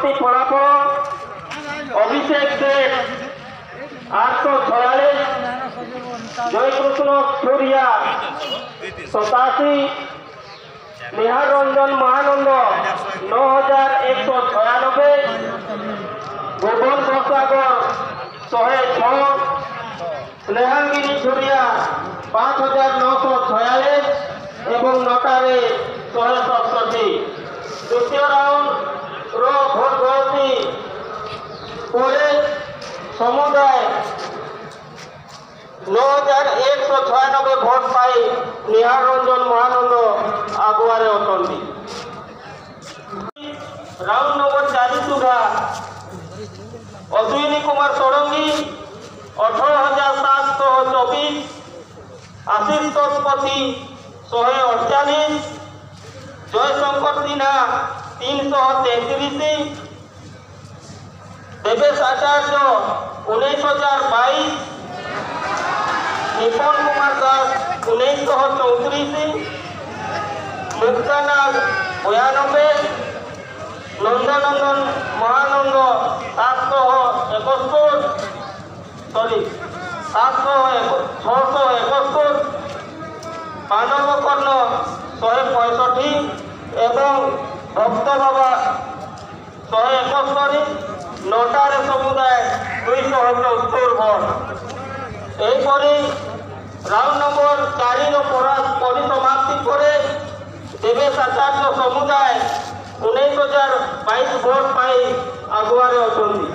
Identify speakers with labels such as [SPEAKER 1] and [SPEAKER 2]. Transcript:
[SPEAKER 1] পরবর্তী ফলাফল অভিষেক শেখ 846, জয়কৃষ্ণ সুরিয়া 87, নিহার রঞ্জন মহানন্দ 9196, ভুবন বসাগর 106, স্নেহাঙ্গিনী সুরিয়া 5946 এবং নটারে 167। দ্বিতীয় রাউন্ড ভোট গণতি করে সমুদায় 9196 ভোট পাই নিহার রঞ্জন মহানন্দ আগুয়ারে অটন্তি। রাউন্ড নম্বর 4 সুধা অশ্বিনী কুমার ষড়ঙ্গী 18724, আশিষ তৎপতি 148, জয়শঙ্কর সিনহা 333, দেবেশ আচার্য 19022, নিপন কুমার দাস 1934, মুক্তানাগ 92, নন্দনন্দন মহানন্দ 671, মানব কর্ণ 165 এবং ভক্ত বাবা 171, নটারে সমুদায় 270 ভোট। এইপরি রাউন্ড নম্বর 4 পরিসমাপ্তি করে দেবেশ আচার্য সমুদায় 19,022 ভোট পাই আগুয়ারে অটন্তি।